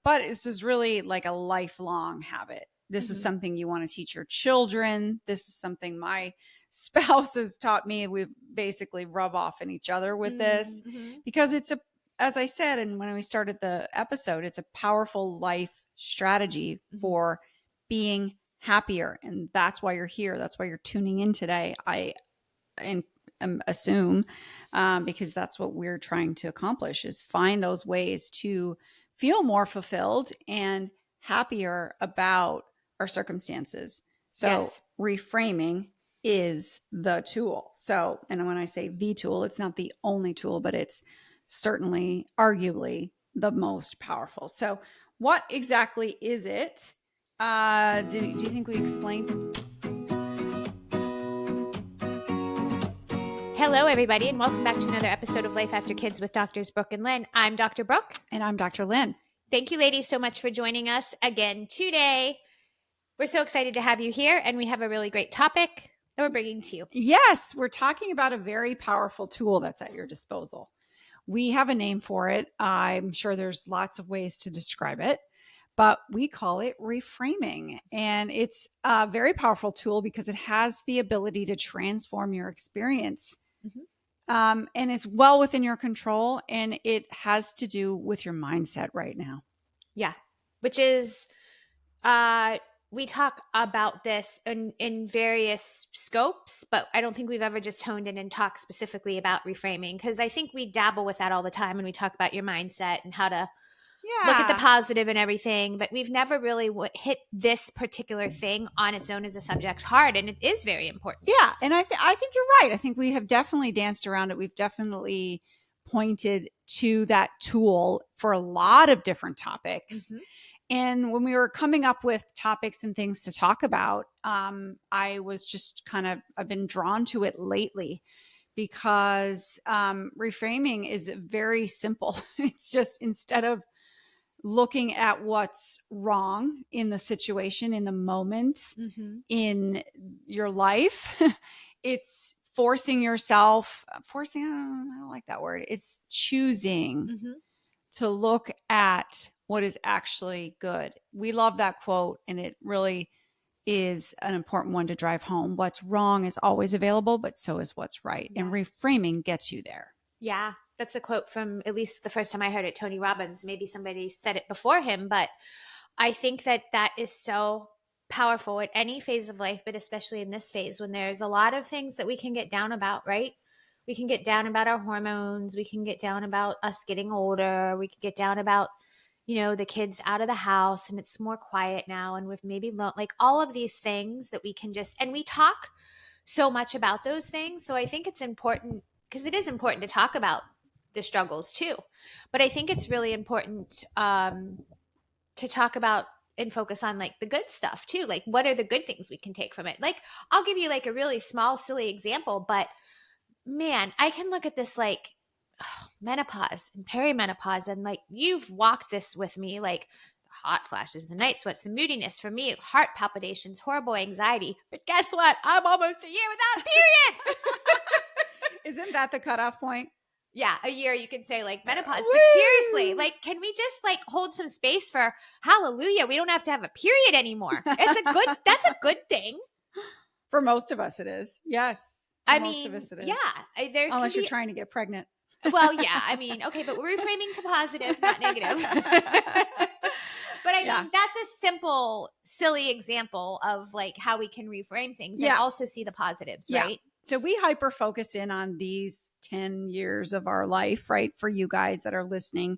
But this is really like a lifelong habit. This is something you want to teach your children. This is something my spouse has taught me. We basically rub off in each other with this because it's as I said, and when we started the episode, it's a powerful life strategy for being happier. And that's why you're here. That's why you're tuning in today. I assume because that's what we're trying to accomplish, is find those ways to feel more fulfilled and happier about our circumstances. So reframing is the tool. So, and when I say the tool, it's not the only tool, but it's certainly arguably the most powerful. So what exactly is it? Do you think we explained? Hello, everybody, and welcome back to another episode of Life After Kids with Doctors Brooke and Lynn. I'm Dr. Brooke. And I'm Dr. Lynn. Thank you, ladies, so much for joining us again today. We're so excited to have you here, and we have a really great topic that we're bringing to you. Yes, we're talking about a very powerful tool that's at your disposal. We have a name for it. I'm sure there's lots of ways to describe it, but we call it reframing. And it's a very powerful tool because it has the ability to transform your experience. And it's well within your control, and it has to do with your mindset right now. Yeah, which is, we talk about this in various scopes, but I don't think we've ever just honed in and talked specifically about reframing, because I think we dabble with that all the time when we talk about your mindset and how to look at the positive and everything, but we've never really hit this particular thing on its own as a subject hard, and it is very important. Yeah, and I think you're right. I think we have definitely danced around it. We've definitely pointed to that tool for a lot of different topics. And when we were coming up with topics and things to talk about, I was just I've been drawn to it lately because reframing is very simple. It's just, instead of looking at what's wrong in the situation, in the moment, in your life, it's forcing, I don't like that word. It's choosing to look at what is actually good. We love that quote, and it really is an important one to drive home. What's wrong is always available, but so is what's right. And reframing gets you there. Yeah, that's a quote from, at least the first time I heard it, Tony Robbins. Maybe somebody said it before him, but I think that is so powerful at any phase of life, but especially in this phase when there's a lot of things that we can get down about, right? We can get down about our hormones. We can get down about us getting older. We can get down about, the kids out of the house and it's more quiet now. And we've maybe like all of these things that we can and we talk so much about those things. So I think it's important, because it is important to talk about the struggles too. But I think it's really important to talk about and focus on like the good stuff too. Like, what are the good things we can take from it? Like, I'll give you like a really small, silly example, but man, I can look at this like menopause and perimenopause, and like, you've walked this with me, like the hot flashes, the night sweats, the moodiness, for me, heart palpitations, horrible anxiety. But guess what? I'm almost a year without a period. Isn't that the cutoff point? Yeah, a year you can say like menopause. But seriously, like, can we just like hold some space for hallelujah? We don't have to have a period anymore. That's a good thing. For most of us it is. Yes. Most of us it is. Yeah. Unless you're trying to get pregnant. Well, yeah. I mean, okay, but we're reframing to positive, not negative. But I mean, that's a simple, silly example of like how we can reframe things and also see the positives, right? So we hyper focus in on these 10 years of our life, right? For you guys that are listening.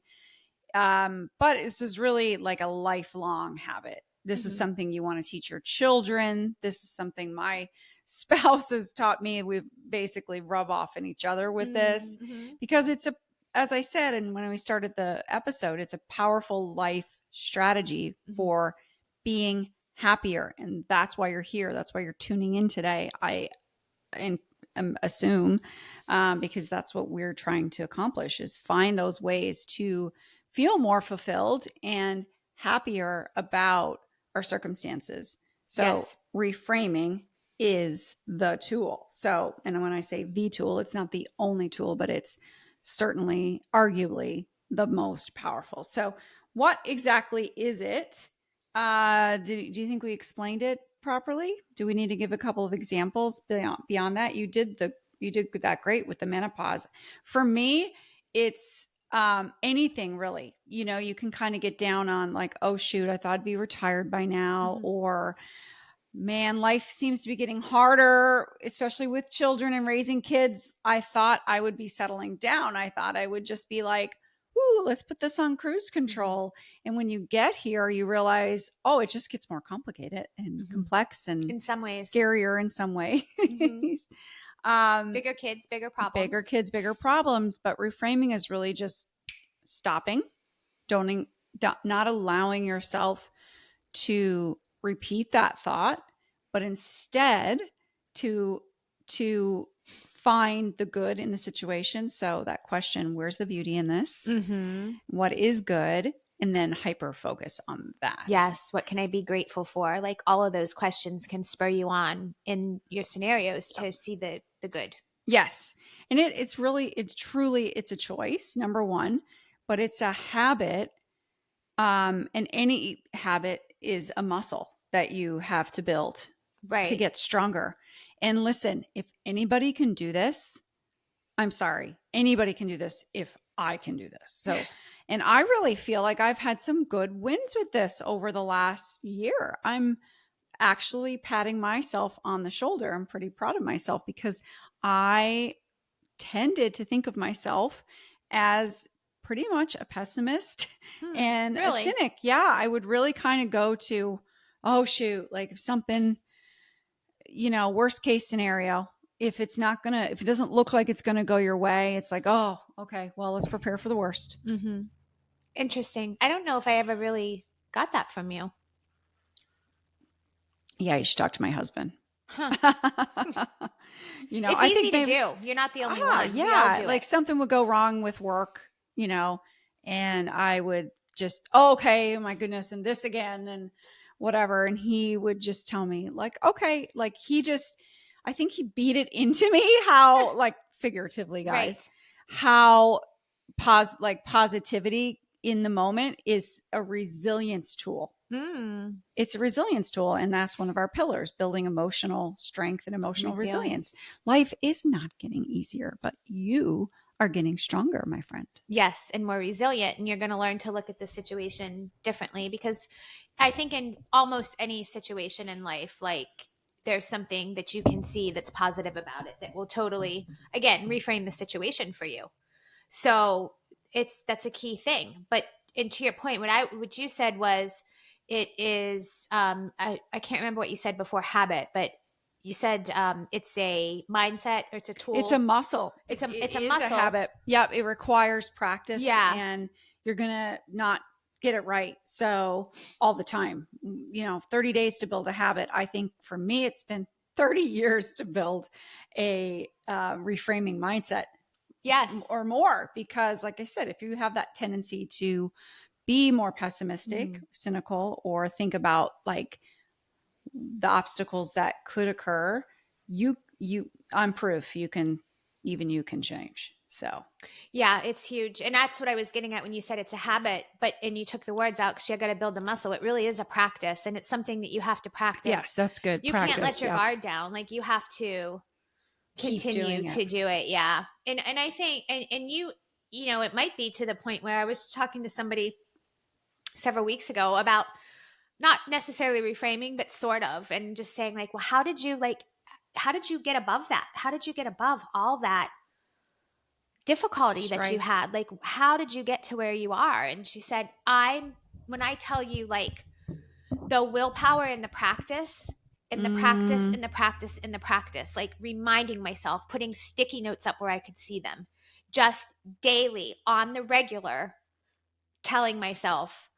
But this is really like a lifelong habit. This is something you want to teach your children. This is something my spouse has taught me. We basically rub off in each other with this because it's as I said, and when we started the episode, it's a powerful life strategy for being happier. And that's why you're here. That's why you're tuning in today. I assume because that's what we're trying to accomplish, is find those ways to feel more fulfilled and happier about our circumstances. So reframing is the tool. So, and when I say the tool, it's not the only tool, but it's certainly arguably the most powerful. So What exactly is it? Do you think we explained it properly? Do we need to give a couple of examples beyond that? You did that great with the menopause. For me, it's anything really. You know, you can kind of get down on like, oh shoot, I thought I'd be retired by now, or man, life seems to be getting harder, especially with children and raising kids. I thought I would be settling down. I thought I would just be like, ooh, let's put this on cruise control. And when you get here, you realize, oh, it just gets more complicated and complex and in some ways scarier in some ways. Bigger kids, bigger problems. Bigger kids, bigger problems. But reframing is really just stopping, not allowing yourself to repeat that thought, but instead to find the good in the situation. So that question, where's the beauty in this? What is good? And then hyper focus on that. Yes. What can I be grateful for? Like all of those questions can spur you on in your scenarios to see the good. Yes. And it's a choice, number one, but it's a habit. And any habit is a muscle that you have to build to get stronger. And listen, if anybody can do this, I'm sorry, anybody can do this if I can do this. So, and I really feel like I've had some good wins with this over the last year. I'm actually patting myself on the shoulder. I'm pretty proud of myself because I tended to think of myself as pretty much a pessimist and a cynic. Yeah, I would really kind of go to, oh shoot, like if something, worst case scenario, if it doesn't look like it's gonna go your way, it's like, oh, okay, well, let's prepare for the worst. Interesting. I don't know if I ever really got that from you. Yeah, you should talk to my husband. It's easy to do. You're not the only one. Yeah, like something would go wrong with work, and I would just, oh, okay, my goodness, and this again, and whatever. And he would just tell me, like, okay, like I think he beat it into me how, like, figuratively, guys, how positivity in the moment is a resilience tool. It's a resilience tool. And that's one of our pillars, building emotional strength and emotional resilience. Life is not getting easier, but you are getting stronger, my friend. Yes, and more resilient. And you're going to learn to look at the situation differently, because I think in almost any situation in life, like, there's something that you can see that's positive about it that will totally, again, reframe the situation for you. So that's a key thing. But, and to your point, what you said was, it is, I can't remember what you said before habit, but you said it's a mindset, or it's a tool. It's a muscle. It's a muscle. A habit. Yeah, it requires practice. Yeah. And you're going to not get it right. So all the time, 30 days to build a habit. I think for me, it's been 30 years to build a reframing mindset. Yes. Or more, because like I said, if you have that tendency to be more pessimistic, cynical, or think about like the obstacles that could occur, I'm proof you can change. So yeah, it's huge. And that's what I was getting at when you said it's a habit, and you took the words out, because you got to build the muscle. It really is a practice, and it's something that you have to practice. Yes, that's good. You can't let your guard down. Like, you have to continue to do it. Yeah. And I think, and you it might be to the point where I was talking to somebody several weeks ago about not necessarily reframing, but sort of, and just saying like, well, how did you get above that? How did you get above all that difficulty that you had? Like, how did you get to where you are? And she said, when I tell you, like, the willpower and the practice, in the practice, in the practice, in the practice, like reminding myself, putting sticky notes up where I could see them, just daily on the regular, telling myself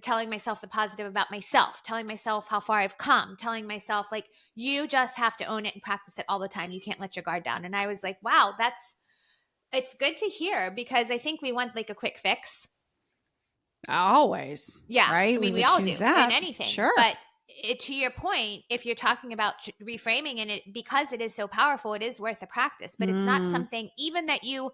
telling myself the positive about myself, telling myself how far I've come, telling myself, like, you just have to own it and practice it all the time. You can't let your guard down. And I was like, wow, it's good to hear, because I think we want like a quick fix. Always. Yeah. Right. I mean, we all do that. in anything. Sure. But to your point, if you're talking about reframing, and because it is so powerful, it is worth a practice, but it's not something even that you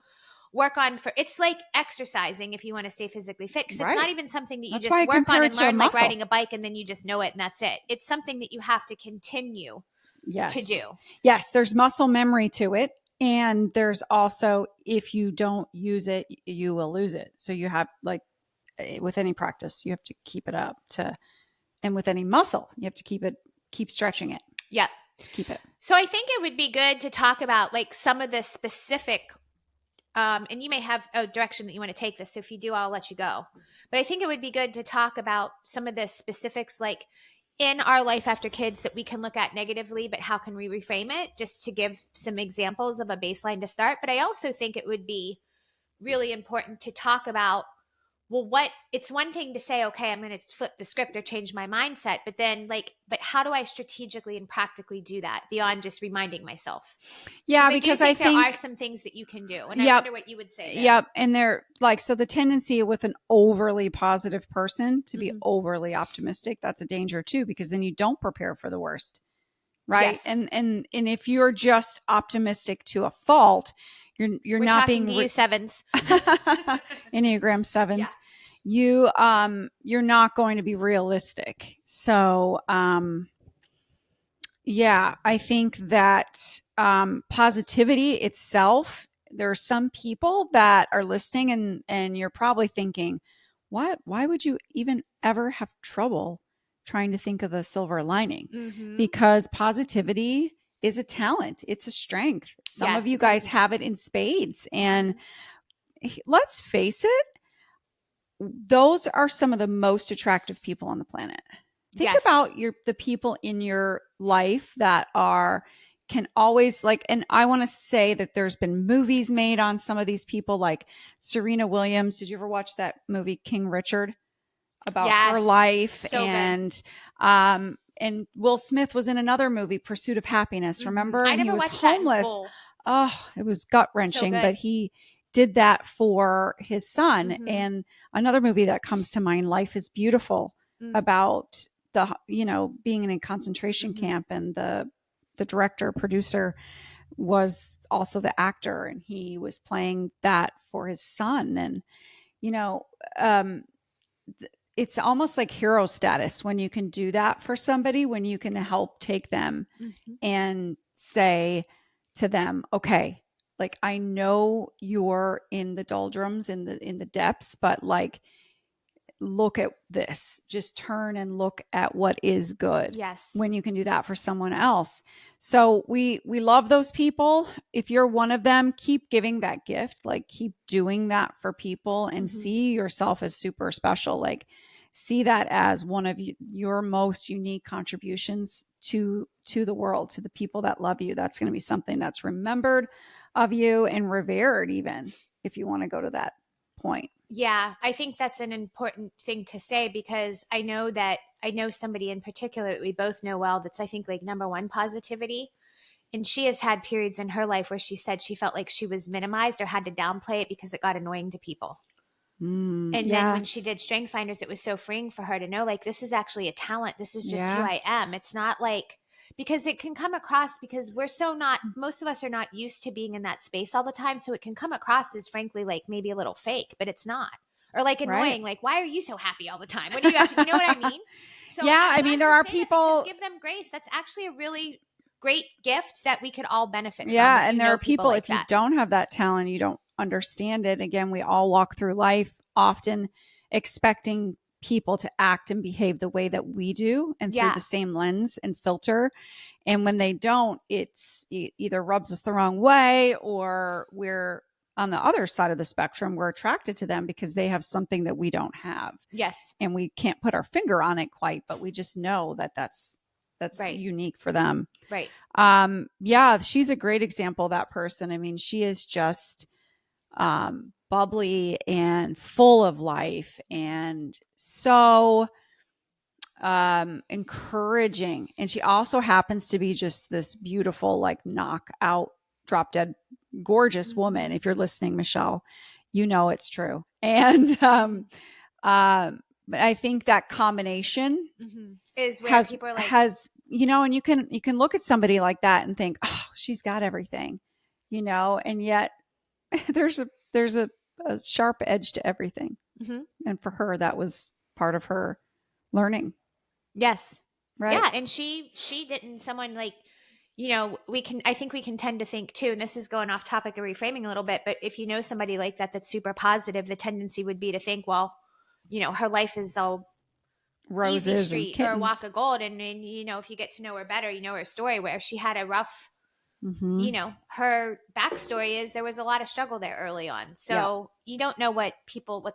work on for, it's like exercising if you want to stay physically fit, because it's not even something that you That's why I just work compare on it and to a learn, like muscle. riding a bike, and then you just know it and that's it. It's something that you have to continue to do. Yes, there's muscle memory to it. And there's also, if you don't use it, you will lose it. So you have, like, with any practice, you have to keep it up and with any muscle, you have to keep stretching it. Yep. To keep it. So I think it would be good to talk about like some of the specific, and you may have a direction that you want to take this. So if you do, I'll let you go. But I think it would be good to talk about some of the specifics, like in our life after kids, that we can look at negatively, but how can we reframe it, just to give some examples of a baseline to start. But I also think it would be really important to talk about, well, it's one thing to say, okay, I'm going to flip the script or change my mindset, but then but how do I strategically and practically do that beyond just reminding myself? Yeah, because I think there are some things that you can do. And I wonder what you would say there. Yep. And they're like, so the tendency with an overly positive person to be overly optimistic, that's a danger too, because then you don't prepare for the worst. Right. Yes. And if you're just optimistic to a fault, you're not being you sevens. Enneagram sevens. Yeah. You're not going to be realistic. So yeah, I think that positivity itself, there are some people that are listening and you're probably thinking, why would you even ever have trouble trying to think of the silver lining? Because positivity is a talent. It's a strength. Some of you guys have it in spades. And let's face it, those are some of the most attractive people on the planet. Think about the people in your life that can always, like, and I want to say that there's been movies made on some of these people, like Serena Williams. Did you ever watch that movie King Richard, about her life? So and Will Smith was in another movie, Pursuit of Happiness. Remember? I and never he was watched homeless. That in full. Oh, it was gut wrenching, but he did that for his son. And another movie that comes to mind, Life is Beautiful, about being in a concentration camp, and the director producer was also the actor, and he was playing that for his son. And it's almost like hero status when you can do that for somebody, when you can help take them and say to them, okay, like, I know you're in the doldrums, in the depths, but like, look at this. Just turn and look at what is good. Yes. When you can do that for someone else. So we love those people. If you're one of them, keep giving that gift. Like, keep doing that for people, and see yourself as super special. Like, see that as one of your most unique contributions to the world, to the people that love you. That's going to be something that's remembered of you and revered, even if you want to go to that point. Yeah, I think that's an important thing to say, because I know somebody in particular that we both know well, that's, I think, like number one positivity. And she has had periods in her life where she said she felt like she was minimized or had to downplay it because it got annoying to people. And then when she did Strength Finders, it was so freeing for her to know, like, this is actually a talent. This is just who I am. It's not like, because it can come across, because most of us are not used to being in that space all the time. So it can come across as, frankly, like maybe a little fake, but it's not. Or like annoying, like, why are you so happy all the time? What do you actually, you know what I mean? So yeah, I mean, there are people, give them grace. That's actually a really great gift that we could all benefit from. Yeah. And there are people, like if you don't have that talent, you don't understand it. Again, we all walk through life often expecting people to act and behave the way that we do, and through the same lens and filter. And when they don't, it either rubs us the wrong way, or we're on the other side of the spectrum. We're attracted to them because they have something that we don't have. Yes. And we can't put our finger on it quite, but we just know that that's unique for them. Right. Yeah, she's a great example, that person. I mean, she is just bubbly and full of life, and so encouraging. And she also happens to be just this beautiful, like, knockout, drop dead, gorgeous woman. If you're listening, Michelle, you know it's true. And but I think that combination is where people are like, and you can look at somebody like that and think, oh, she's got everything, and yet there's there's a sharp edge to everything. Mm-hmm. And for her, that was part of her learning. Yes. Right. Yeah. And she didn't, someone like, I think we can tend to think too, and this is going off topic of reframing a little bit, but if you know somebody like that, that's super positive, the tendency would be to think, well, her life is all easy Roses and street or a walk kittens. of gold. And if you get to know her better, her story where she had a rough, Mm-hmm. her backstory is there was a lot of struggle there early on. So you don't know what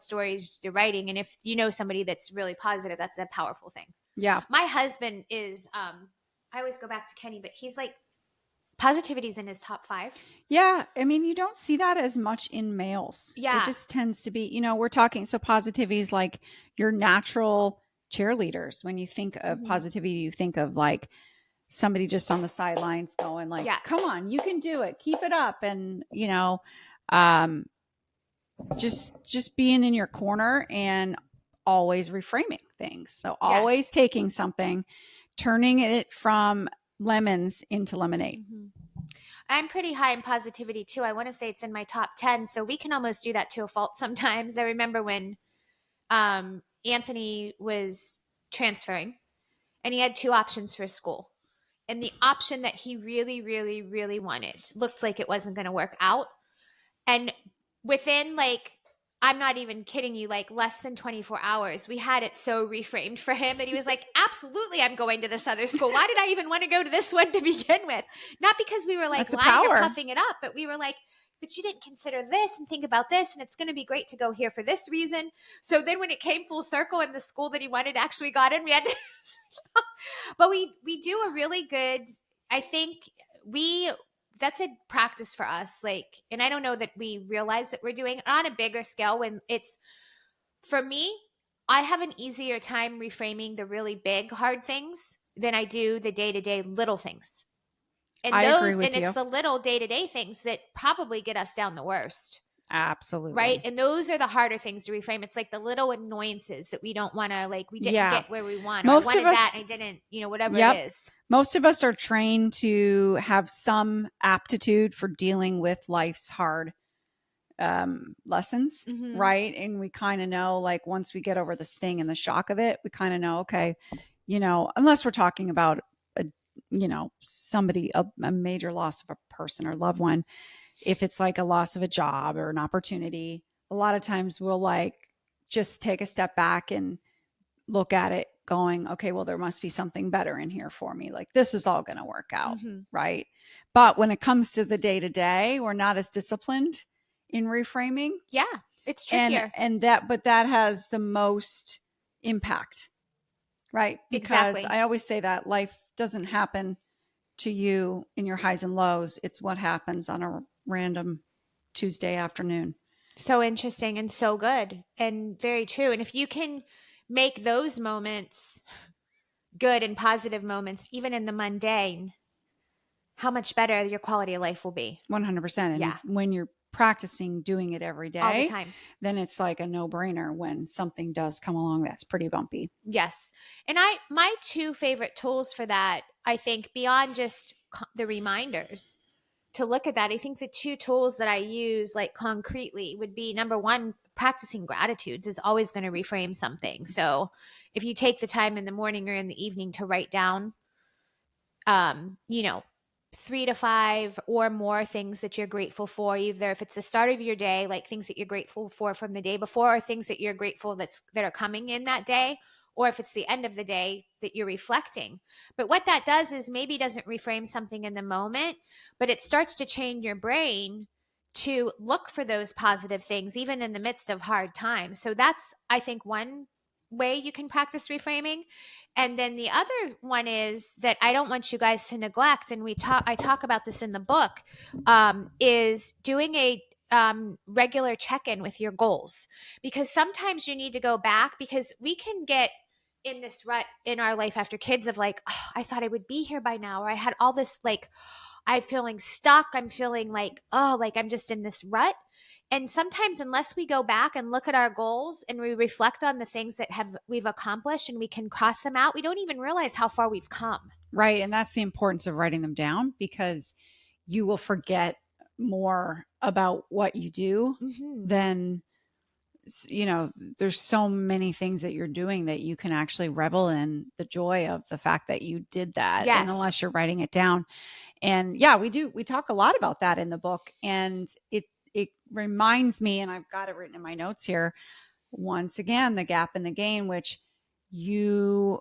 stories they're writing. And if you know somebody that's really positive, that's a powerful thing. Yeah. My husband is, I always go back to Kenny, but he's like, positivity's in his top 5. Yeah. I mean, you don't see that as much in males. Yeah. It just tends to be, we're talking. So positivity is like your natural cheerleaders. When you think of positivity, you think of like somebody just on the sidelines going like, come on, you can do it. Keep it up. And, just being in your corner and always reframing things. So always taking something, turning it from lemons into lemonade. I'm pretty high in positivity too. I want to say it's in my top 10. So we can almost do that to a fault sometimes. I remember when Anthony was transferring and he had 2 options for school. And the option that he really, really, really wanted looked like it wasn't going to work out. And within I'm not even kidding you, less than 24 hours, we had it so reframed for him that he was like, absolutely, I'm going to this other school. Why did I even want to go to this one to begin with? Not because we were lying or puffing it up, but we were like, but you didn't consider this and think about this, and it's going to be great to go here for this reason. So then when it came full circle and the school that he wanted actually got in, we had to but we do a really good, I think that's a practice for us. And I don't know that we realize that we're doing it on a bigger scale when it's, for me, I have an easier time reframing the really big, hard things than I do the day-to-day little things. And I agree with you. It's the little day-to-day things that probably get us down the worst. Absolutely. Right. And those are the harder things to reframe. It's like the little annoyances that we don't want to, we didn't get where we want. Most I wanted of us, that. I didn't, whatever it is. Most of us are trained to have some aptitude for dealing with life's hard lessons. Right. And we kind of know, once we get over the sting and the shock of it, we kind of know, okay, unless we're talking about somebody, a major loss of a person or loved one. If it's like a loss of a job or an opportunity, a lot of times we'll just take a step back and look at it going, okay, well, there must be something better in here for me. This is all going to work out. Right. But when it comes to the day to day, we're not as disciplined in reframing. Yeah. It's trickier. But that has the most impact. Right. Because I always say that life doesn't happen to you in your highs and lows. It's what happens on a random Tuesday afternoon. So interesting and so good and very true. And if you can make those moments good and positive moments, even in the mundane, how much better your quality of life will be. 100%. And when you're practicing doing it every day, all the time, then it's like a no-brainer when something does come along that's pretty bumpy. Yes. And my 2 favorite tools for that, I think, beyond just the reminders to look at that, I think the 2 tools that I use concretely would be, number 1, practicing gratitudes is always going to reframe something. So if you take the time in the morning or in the evening to write down 3 to 5 or more things that you're grateful for, either if it's the start of your day, things that you're grateful for from the day before, or things that you're grateful that are coming in that day, or if it's the end of the day that you're reflecting. But what that does is maybe doesn't reframe something in the moment, but it starts to train your brain to look for those positive things, even in the midst of hard times. So that's, I think, one way you can practice reframing. And then the other one is that I don't want you guys to neglect, and I talk about this in the book, is doing a regular check-in with your goals, because sometimes you need to go back, because we can get in this rut in our life after kids of oh, I thought I would be here by now, or I had all this, I'm feeling stuck. I'm feeling I'm just in this rut. And sometimes, unless we go back and look at our goals and we reflect on the things that we've accomplished and we can cross them out, we don't even realize how far we've come. Right. And that's the importance of writing them down, because you will forget more about what you do, Mm-hmm. then, you know, there's so many things that you're doing that you can actually revel in the joy of the fact that you did that. Yes. And unless you're writing it down. And yeah, we talk a lot about that in the book. And it reminds me, and I've got it written in my notes here, once again, the gap and the gain, which to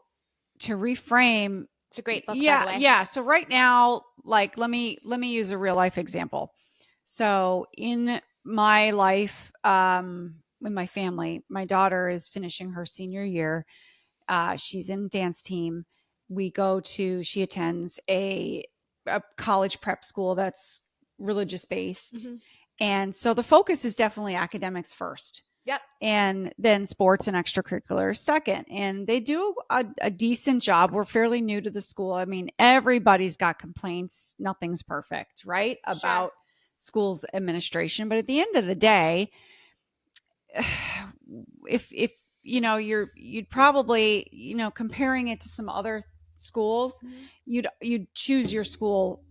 reframe. It's a great book, by Yeah. the way. Yeah. So right now, like, let me use a real life example. So in my life, in my family, my daughter is finishing her senior year. She's in dance team. She attends a college prep school that's religious based. Mm-hmm. And so the focus is definitely academics first. Yep. And then sports and extracurriculars second. And they do a decent job. We're fairly new to the school. I mean, everybody's got complaints. Nothing's perfect, right? About school's administration. But at the end of the day, if you know, you'd probably, you know, comparing it to some other schools, mm-hmm. you'd choose your school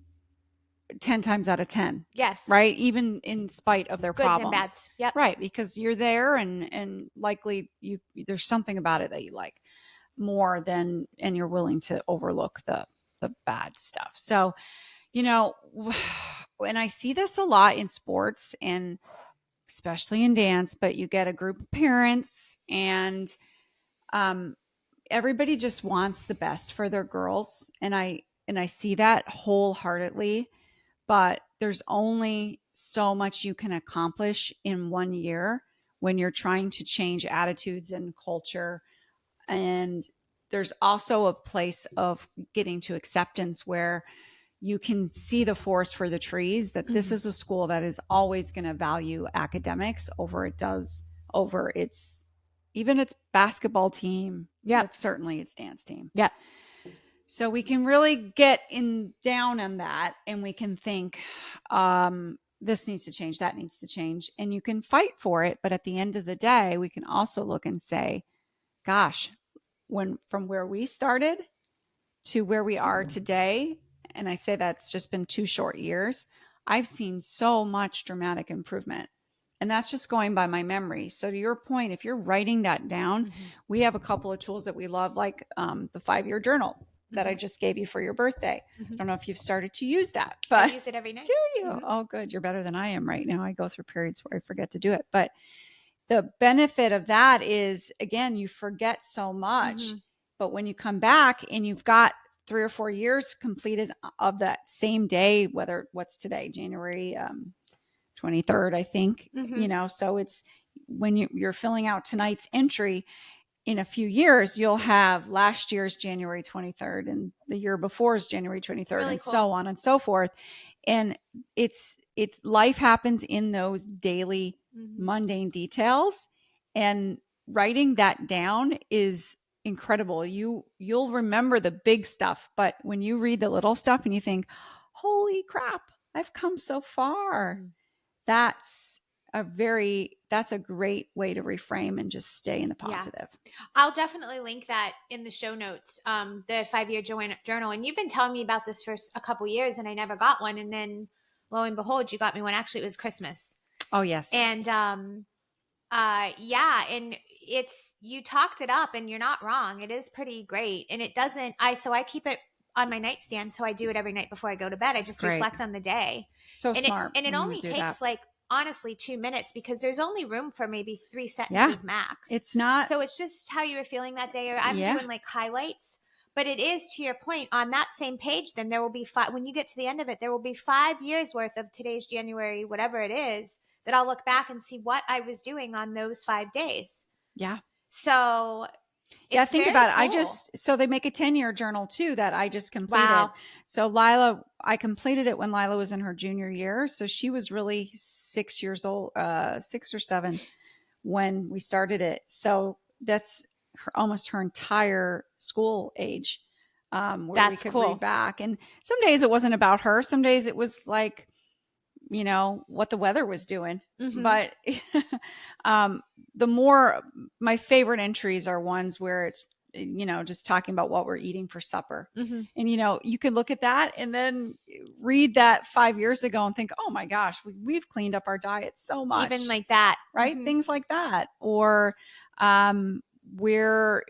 10 times out of 10. Yes. Right. Even in spite of their Goods problems. and bads. Yep. Right. Because you're there and likely there's something about it that you like more than, and you're willing to overlook the bad stuff. So, you know, and I see this a lot in sports and especially in dance, but you get a group of parents and, everybody just wants the best for their girls. And I see that wholeheartedly. But there's only so much you can accomplish in 1 year when you're trying to change attitudes and culture. And there's also a place of getting to acceptance where you can see the forest for the trees, that this is a school that is always going to value academics over its even its basketball team. Yeah. Certainly its dance team. Yeah. So we can really get down on that and we can think, this needs to change, that needs to change. And you can fight for it. But at the end of the day, we can also look and say, gosh, from where we started to where we are today, and I say that's just been 2 short years, I've seen so much dramatic improvement. And that's just going by my memory. So to your point, if you're writing that down, we have a couple of tools that we love, like the 5-year journal that I just gave you for your birthday. I don't know if you've started to use that, but I use it every night. Do you? Oh, good. You're better than I am right now. I go through periods where I forget to do it. But the benefit of that is, again, you forget so much. But when you come back and you've got 3 or 4 years completed of that same day, what's today, January 23rd, I think, you know, so it's when you're filling out tonight's entry, in a few years, you'll have last year's January 23rd and the year before's January 23rd really and cool. So on and so forth. And it's life happens in those daily mundane details, and writing that down is incredible. You'll remember the big stuff, but when you read the little stuff and you think, holy crap, I've come so far. That's a great way to reframe and just stay in the positive. Yeah. I'll definitely link that in the show notes, the 5-year journal. And you've been telling me about this for a couple years and I never got one. And then lo and behold, you got me one. Actually, it was Christmas. Oh, yes. And yeah. And you talked it up and you're not wrong. It is pretty great. And so I keep it on my nightstand. So I do it every night before I go to bed. I just reflect on the day. So smart. And it only takes honestly 2 minutes because there's only room for maybe 3 sentences max. It's not. So it's just how you were feeling that day. Or I'm doing like highlights, but it is, to your point, on that same page, then there will be when you get to the end of it, there will be 5 years worth of today's January, whatever it is, that I'll look back and see what I was doing on those 5 days. Yeah. So yeah, think about it. So they make a 10-year journal too that I just completed. Wow. So I completed it when Lila was in her junior year. So she was really 6 years old, 6 or 7 when we started it. So that's almost her entire school age. Where we could read back. And some days it wasn't about her. Some days it was like, you know, what the weather was doing. But my favorite entries are ones where it's just talking about what we're eating for supper. Mm-hmm. And, you can look at that and then read that 5 years ago and think, oh my gosh, we've cleaned up our diet so much. Even like that. Right? Mm-hmm. Things like that. Or where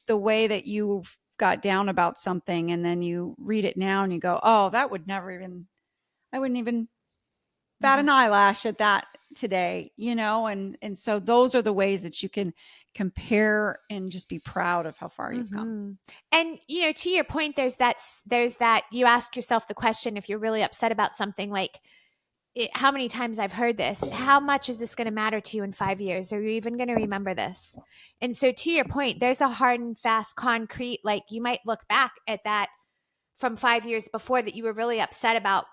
the way that you got down about something and then you read it now and you go, oh, I wouldn't even bat Mm-hmm. an eyelash at that today, and so those are the ways that you can compare and just be proud of how far you've come. And to your point, there's that you ask yourself the question, if you're really upset about something, like how many times I've heard this, how much is this going to matter to you in 5 years? Are you even going to remember this? And so to your point, there's a hard and fast concrete, like you might look back at that from 5 years before that you were really upset about.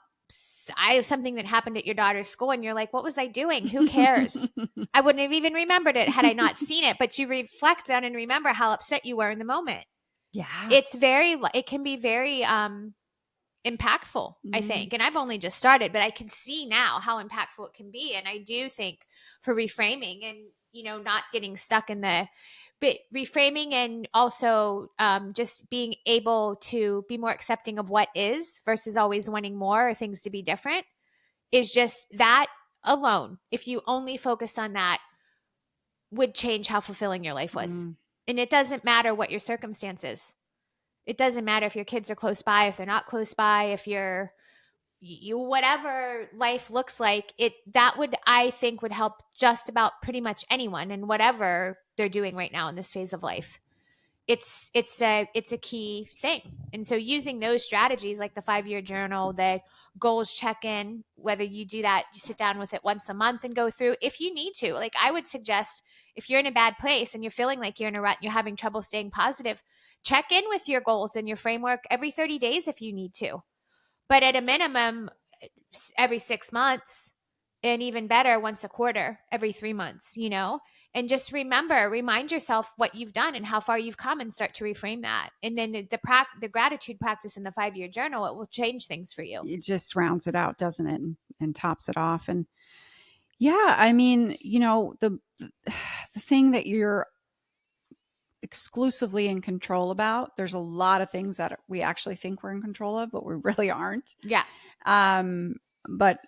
I have something that happened at your daughter's school and you're like, what was I doing? Who cares? I wouldn't have even remembered it had I not seen it, but you reflect on and remember how upset you were in the moment. Yeah. It can be very impactful, I think. And I've only just started, but I can see now how impactful it can be. And I do think for reframing and, not getting stuck in but reframing, and also just being able to be more accepting of what is versus always wanting more or things to be different, is just that alone. If you only focus on that, would change how fulfilling your life was. And it doesn't matter what your circumstances. It doesn't matter if your kids are close by, if they're not close by, if you whatever life looks like, that would, I think, would help just about pretty much anyone and whatever they're doing right now in this phase of life. It's a key thing. And so using those strategies, like the 5-year journal, the goals check-in, whether you do that, you sit down with it once a month and go through if you need to. Like I would suggest, if you're in a bad place and you're feeling like you're in a rut and you're having trouble staying positive, check in with your goals and your framework every 30 days if you need to. But at a minimum, every 6 months, and even better, once a quarter, every 3 months, and just remind yourself what you've done and how far you've come, and start to reframe that. And then the gratitude practice in the 5-year journal, it will change things for you. It just rounds it out, doesn't it? And tops it off. And yeah, I mean, the thing that you're exclusively in control about, there's a lot of things that we actually think we're in control of, but we really aren't. Yeah. But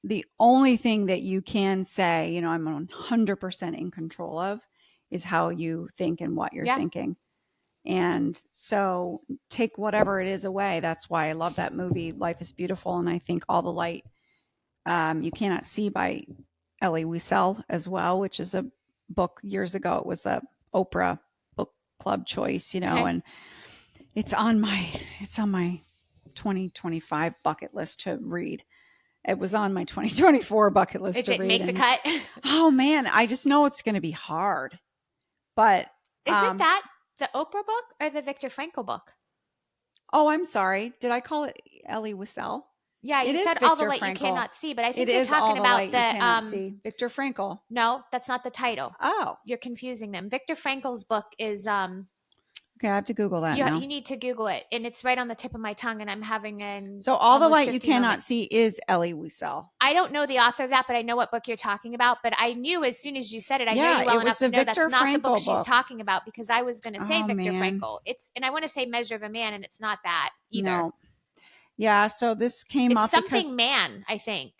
the only thing that you can say, I'm 100% in control of, is how you think and what you're thinking. And so take whatever it is away. That's why I love that movie, Life is Beautiful. And I think All the Light You Cannot See by Elie Wiesel as well, which is a book years ago. It was a Oprah book club choice, and it's on my 2025 bucket list to read. It was on my 2024 bucket list to read. Did it make the cut? Oh man, I just know it's going to be hard. But isn't that the Oprah book or the Viktor Frankl book? Oh, I'm sorry. Did I call it Elie Wiesel? Yeah, you said All the Light You Cannot See, but I think you're talking about the Viktor Frankl. No, that's not the title. Oh, you're confusing them. Viktor Frankl's book is okay, I have to Google that now. You need to Google it, and it's right on the tip of my tongue, and I'm having So All the Light You Cannot See is Elie Wiesel. I don't know the author of that, but I know what book you're talking about. But I knew as soon as you said it, I know you well enough to know that's not the book she's talking about, because I was going to say Viktor Frankl. And I want to say Measure of a Man, and it's not that either. No. Yeah, so this came up something because man, I think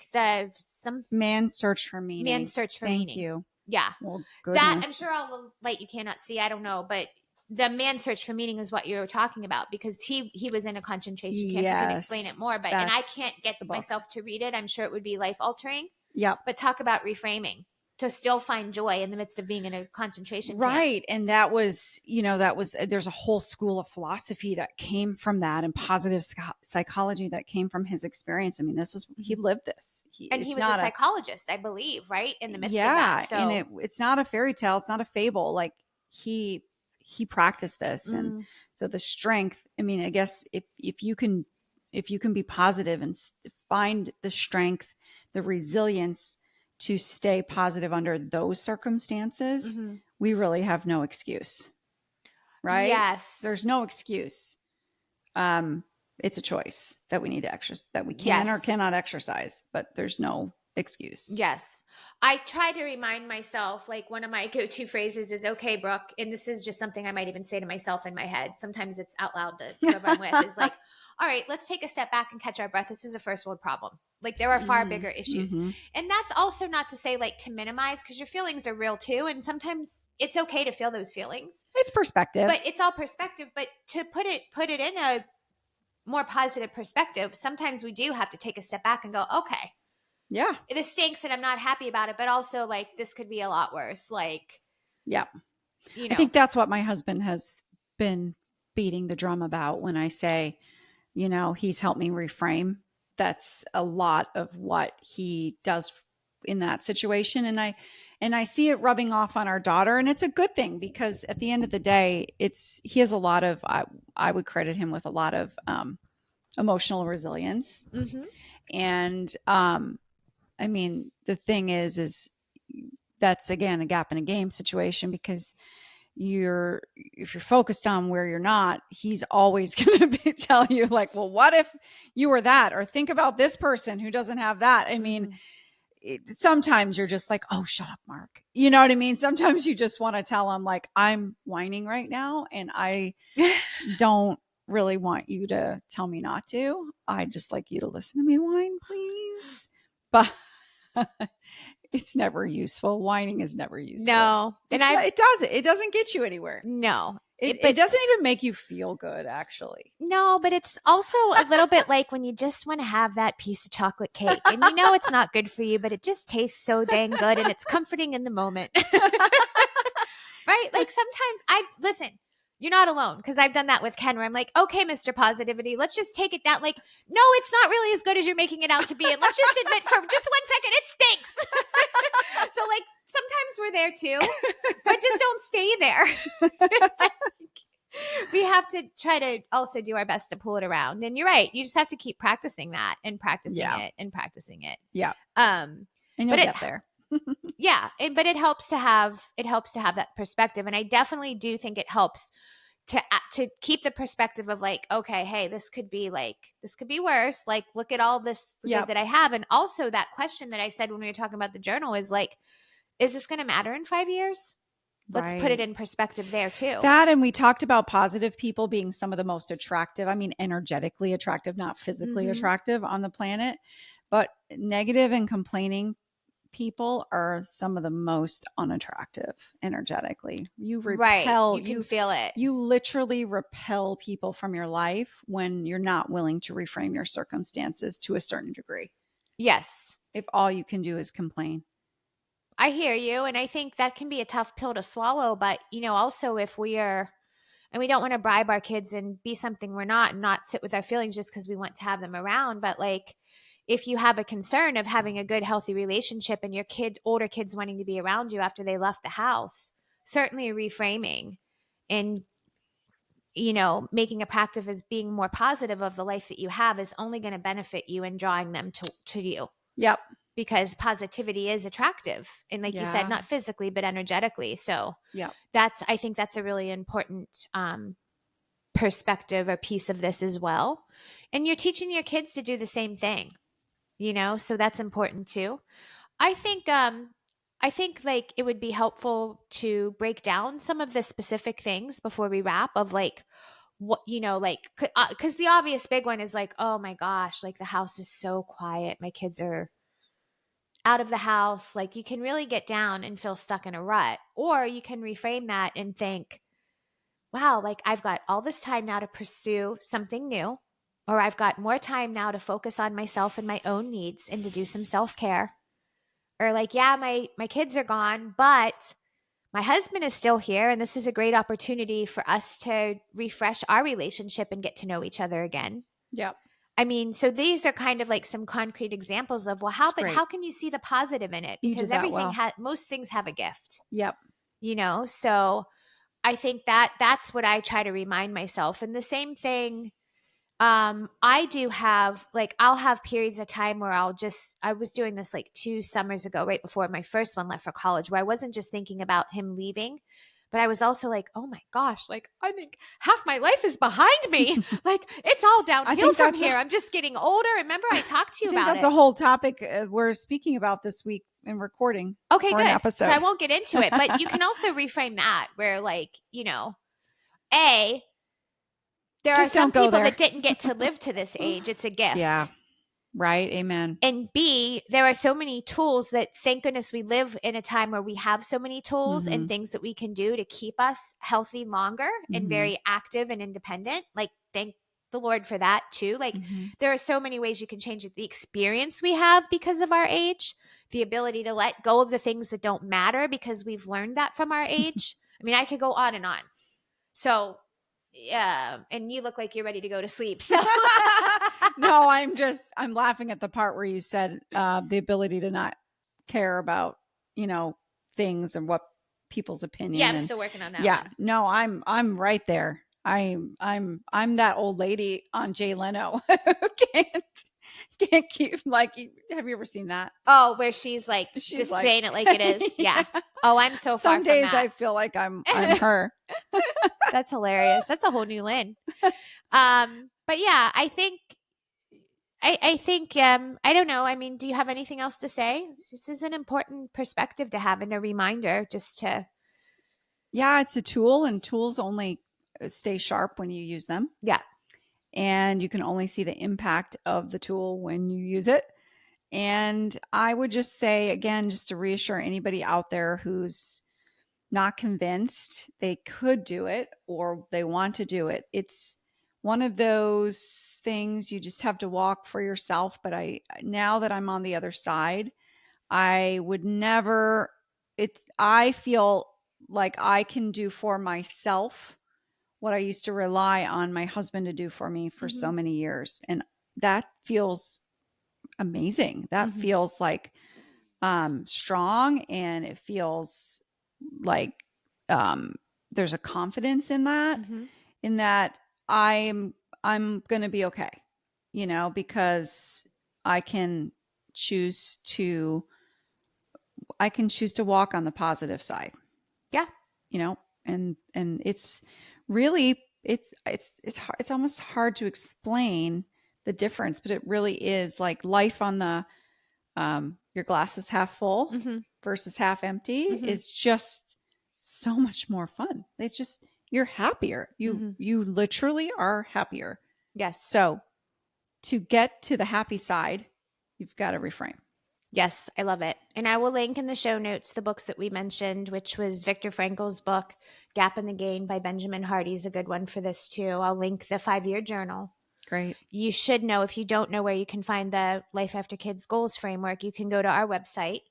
some Man's Search for Meaning. Man's Search for Meaning. Thank you. Yeah, well, that I'm sure All the Light You Cannot See. I don't know, but the Man's Search for Meaning is what you were talking about, because he was in a concentration camp. You can explain it more, but and I can't get myself to read it. I'm sure it would be life altering. Yeah, but talk about reframing to still find joy in the midst of being in a concentration camp. Right. And that was, there's a whole school of philosophy that came from that, and positive psychology that came from his experience. I mean, he lived this. And he was a psychologist, I believe, right? In the midst of that. So. And it's not a fairy tale. It's not a fable. Like he practiced this. And so the strength, I mean, I guess if you can be positive and find the strength, the resilience to stay positive under those circumstances, we really have no excuse, right? Yes. There's no excuse. It's a choice that we need to exercise, that we can or cannot exercise, but there's no excuse. Yes. I try to remind myself, like one of my go-to phrases is, okay, Brooke, and this is just something I might even say to myself in my head. Sometimes it's out loud to whoever I'm with is like, all right, let's take a step back and catch our breath. This is a first world problem. Like there are far bigger issues. Mm-hmm. And that's also not to say like to minimize, because your feelings are real too. And sometimes it's okay to feel those feelings. It's perspective. But it's all perspective. But to put it in a more positive perspective, sometimes we do have to take a step back and go, okay, yeah, this stinks and I'm not happy about it, but also like this could be a lot worse. Like, yeah. you I know, think that's what my husband has been beating the drum about when I say, he's helped me reframe. That's a lot of what he does in that situation. And I see it rubbing off on our daughter, and it's a good thing because at the end of the day, he has a lot of, I would credit him with a lot of, emotional resilience. mm-hmm. And, I mean, the thing is that's again a gap in a game situation because if you're focused on where you're not, he's always going to tell you like, well, what if you were that, or think about this person who doesn't have that. I mean, sometimes you're just like, oh, shut up, Mark. You know what I mean? Sometimes you just want to tell him like, I'm whining right now and I don't really want you to tell me not to. I just like you to listen to me whine, please. But it's never useful. Whining is never useful. No. And it doesn't get you anywhere. No. It doesn't even make you feel good, actually. No, but it's also a little bit like when you just want to have that piece of chocolate cake and it's not good for you, but it just tastes so dang good and it's comforting in the moment. Right? Like sometimes listen, you're not alone because I've done that with Ken where I'm like, okay, Mr. Positivity, let's just take it down. Like, no, it's not really as good as you're making it out to be. And let's just admit for just 1 second, it stinks. So like sometimes we're there too, but just don't stay there. We have to try to also do our best to pull it around. And you're right. You just have to keep practicing that and practicing it and practicing it. Yeah. And you'll get there. Yeah. But it helps to have that perspective. And I definitely do think it helps to keep the perspective of like, okay, hey, this could be worse. Like, look at all this good that I have. And also that question that I said when we were talking about the journal is like, is this going to matter in 5 years? Let's put it in perspective there too. That, and we talked about positive people being some of the most attractive. I mean, energetically attractive, not physically attractive on the planet, but negative and complaining people are some of the most unattractive energetically. You repel, you can feel it. You literally repel people from your life when you're not willing to reframe your circumstances to a certain degree. Yes. If all you can do is complain. I hear you. And I think that can be a tough pill to swallow. But, also if we don't want to bribe our kids and be something we're not and not sit with our feelings just because we want to have them around. But like, if you have a concern of having a good, healthy relationship and your older kids wanting to be around you after they left the house, certainly reframing and, making a practice as being more positive of the life that you have is only going to benefit you and drawing them to you. Yep. Because positivity is attractive. And like you said, not physically, but energetically. So I think that's a really important perspective or piece of this as well. And you're teaching your kids to do the same thing, so that's important too. I think like it would be helpful to break down some of the specific things before we wrap of like, what, like, because the obvious big one is like, oh my gosh, like the house is so quiet. My kids are out of the house. Like you can really get down and feel stuck in a rut, or you can reframe that and think, wow, like I've got all this time now to pursue something new, or I've got more time now to focus on myself and my own needs and to do some self-care. Or like, yeah, my kids are gone, but my husband is still here. And this is a great opportunity for us to refresh our relationship and get to know each other again. Yep. I mean, so these are kind of like some concrete examples of, well, how can you see the positive in it? Because everything most things have a gift. Yep. So I think that's what I try to remind myself. And the same thing, I do have, like, I'll have periods of time where I was doing this like 2 summers ago, right before my first one left for college, where I wasn't just thinking about him leaving, But I was also like, oh my gosh, like I think half my life is behind me. Like it's all downhill from here. I'm just getting older. Remember I talked to you about that's it. a whole topic we're speaking about this week in recording. Okay, for good. An episode. So I won't get into it, but you can also reframe that where like, you know, there Just are some don't go people there. that didn't get to live to this age. It's a gift. Yeah. Right. Amen. And B, there are so many tools that thank goodness we live in a time where we have so many tools and things that we can do to keep us healthy longer and very active and independent. Like, thank the Lord for that too. Like, there are so many ways you can change it. The experience we have because of our age, the ability to let go of the things that don't matter because we've learned that from our age. I mean, I could go on and on. So, yeah, and you look like you're ready to go to sleep. So no, I'm laughing at the part where you said the ability to not care about, things and what people's opinion. Yeah, I'm still working on that. Yeah, one. No, I'm right there. I'm that old lady on Jay Leno who can't keep like. Have you ever seen that? Oh, where she's just like, saying it like it is. Yeah. Oh, I'm so far Some from days that. I feel like I'm her. That's hilarious. That's a whole new Lynn. But yeah, I think I don't know. I mean, do you have anything else to say? This is an important perspective to have and a reminder just to. Yeah, it's a tool, and tools only stay sharp when you use them. Yeah. And you can only see the impact of the tool when you use it. And I would just say, again, just to reassure anybody out there who's not convinced they could do it or they want to do it, it's one of those things you just have to walk for yourself. But now that I'm on the other side, I would never, I feel like I can do for myself what I used to rely on my husband to do for me for so many years. And that feels amazing. That feels like strong, and it feels like there's a confidence in that, I'm going to be okay, because I can choose to walk on the positive side. Yeah. And it's really, it's almost hard to explain the difference, but it really is like life on the, your glass is half full versus half empty is just so much more fun. It's just, you're happier. You literally are happier. Yes. So to get to the happy side, you've got to reframe. Yes, I love it. And I will link in the show notes the books that we mentioned, which was Viktor Frankl's book, Gap in the Gain by Benjamin Hardy is a good one for this too. I'll link the 5-year journal. Great. You should know, if you don't know where you can find the Life After Kids Goals framework, you can go to our website,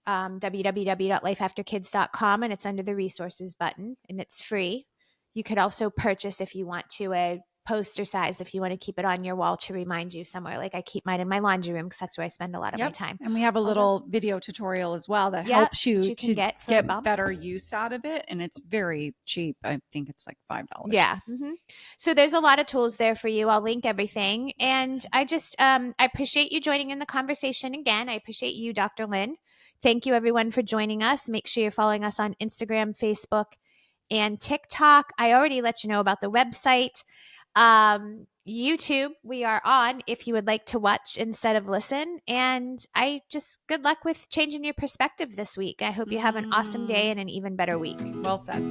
www.lifeafterkids.com, and it's under the resources button, and it's free. You could also purchase, if you want to, a poster size if you want to keep it on your wall to remind you somewhere. Like I keep mine in my laundry room because that's where I spend a lot of my time. And we have a little video tutorial as well that helps you to get better use out of it. And it's very cheap. I think it's like $5. Yeah. So there's a lot of tools there for you. I'll link everything. And I just, I appreciate you joining in the conversation again. I appreciate you, Dr. Lynn. Thank you everyone for joining us. Make sure you're following us on Instagram, Facebook, and TikTok. I already let you know about the website. YouTube, we are on if you would like to watch instead of listen. And good luck with changing your perspective this week. I hope you have an awesome day and an even better week. Well said.